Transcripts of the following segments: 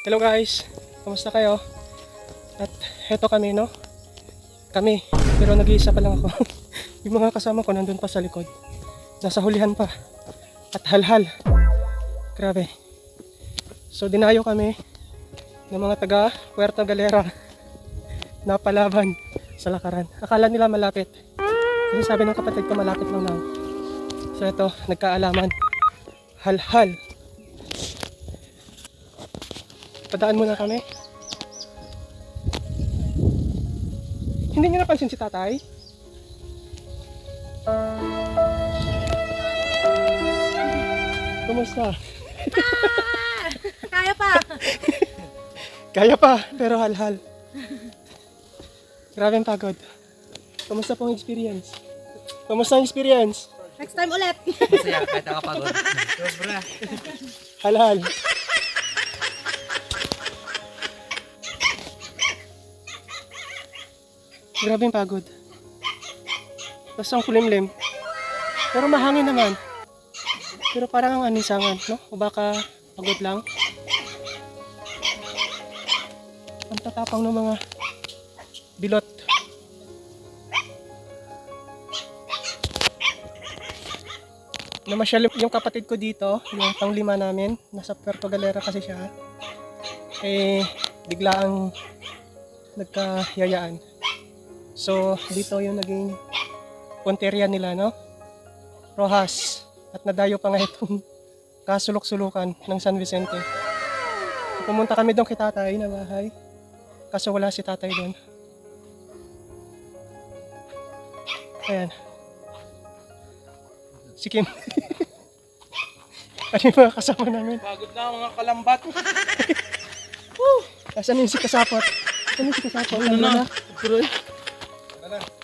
Hello guys, kamusta kayo? At heto kami, no? Kami, pero nag-iisa pa lang ako. Yung mga kasama ko nandun pa sa likod. Nasa hulihan pa. At halhal. Grabe. So dinayo kami ng mga taga Puerto Galera na palaban sa lakaran. Akala nila malapit. Kasi sabi ng kapatid ko malapit lang daw. So ito, nagkaalaman. Halhal. Padaan muna kami. Hindi niyo napansin si tatay? Kumusta? Kaya pa. Kaya pa, pero halhal. Grabe ang pagod. Kumusta pong experience? Kumusta ang experience? Next time ulit. Masaya kahit nakapagod. Sobra. Halhal. Grabe ang pagod. Tapos ang kulimlim. Pero mahangin naman. Pero parang ang anisangan, no? O baka pagod lang. Ang tatapang ng mga bilot. Namasyal yung kapatid ko dito, yung panglima namin. Nasa Puerto Galera kasi siya. Eh, biglaang nagkayayaan. So, dito yung naging punteriya nila, no? Rojas. At nadayo pa nga itong kasulok-sulukan ng San Vicente. So, pumunta kami doon kay tatay na bahay. Kaso wala si tatay doon. Ayan. Si Kim. Ano yung mga kasama namin? Pagod na mga kalambat. Asan yung si Kasapot? Asan yung si Kasapot? Ano na?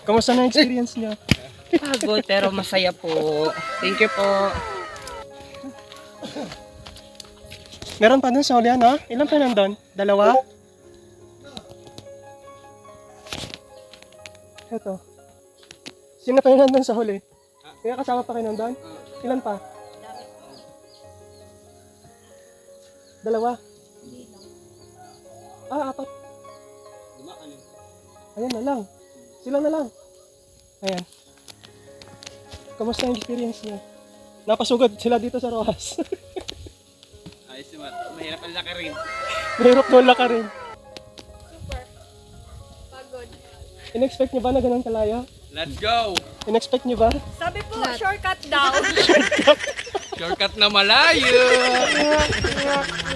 Kamusta na experience niyo? Pagod pero masaya po. Thank you po. Meron pa dun sa ulian, ha? Ilan pa nandun? Dalawa? Ito. Sino pa yun nandun sa huli? Kaya kasama pa kayo nandun? Ilan pa? Dalawa? Apat. Ayan na lang. Sila na lang. Ayan. Kamusta yung experience niyo? Napasugod sila dito sa Rojas. Ayos naman. Mahirap ang laki rin. Mahirap doon ka rin. Super. Pagod. In-expect niyo ba na ganun kalayo? Let's go! In-expect niyo ba? Sabi po, shortcut daw. Shortcut na malayo!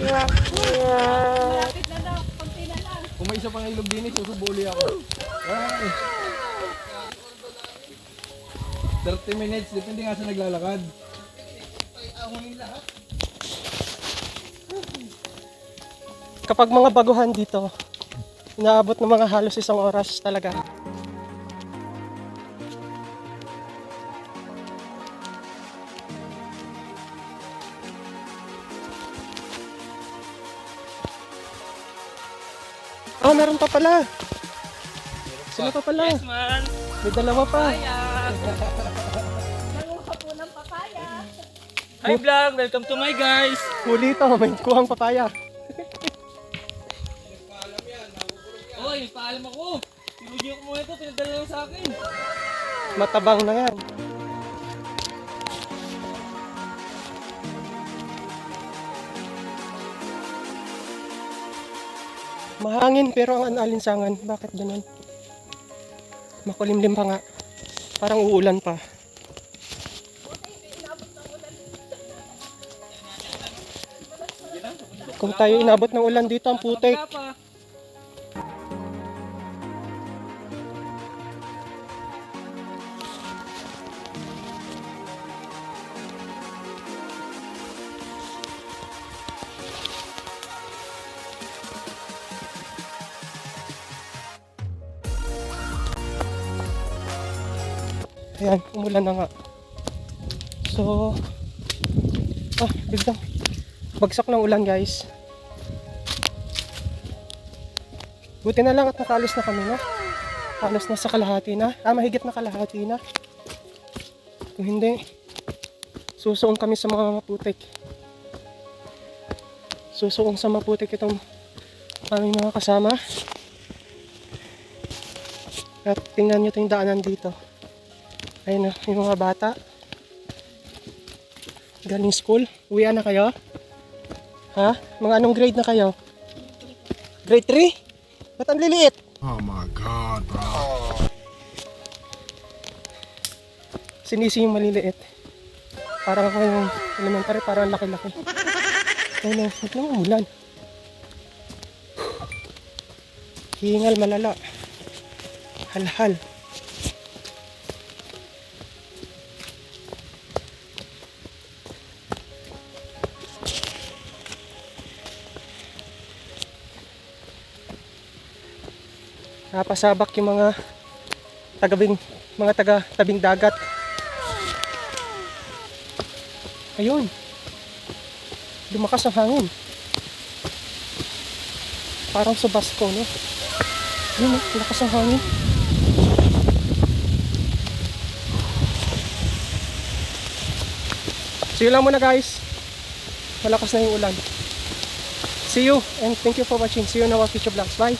Malapit na daw. Kunti na lang. Kung may isa pang ilog din, susubuli ako. Ay. 30 minutes, depende nga sa naglalakad. Kapag mga baguhan dito, inaabot ng mga halos 1 oras talaga. Oh, meron pa pala. Sino pa pala? Yes, man! May dalawa pa. Nanguha po ng papaya. Hi vlog! Welcome to my guys! Huli ito, may kuhang papaya. Oy, paalam ako! Tinugin ko muna ito, pinadala lang sa akin. Matabang na yan. Mahangin pero ang alinsangan. Bakit ganun? Makulimlim pa nga. Parang uulan pa. Kung tayo inabot ng ulan dito, ang putik. Wala pa. Ayan, umulan na nga. So, biglang bagsak ng ulan, guys. Buti na lang at nakalis na kami, no? Halos na sa kalahati na. Mahigit na kalahati na. Kung hindi, susuong kami sa mga maputik. Susuong sa maputik itong aming mga kasama. At tingnan nyo ito yung daanan dito. Ayun na, yung mga bata. Galing school. Uwian na kayo? Ha? Mga anong grade na kayo? Grade 3? Ba't ang liliit? Oh my God, bro. Sinisi yung maliliit. Parang ako yung elementary, parang laki-laki. Ayun na, huwag lang umulan. Hingal malala. Halhal. Napasabak yung mga taga-tabing dagat. Ayun. Lumakas ang hangin. Parang sa Basco, no? Ayun, lakas ang hangin. See you lang muna, guys. Malakas na yung ulan. See you and thank you for watching. See you in our future vlogs. Bye.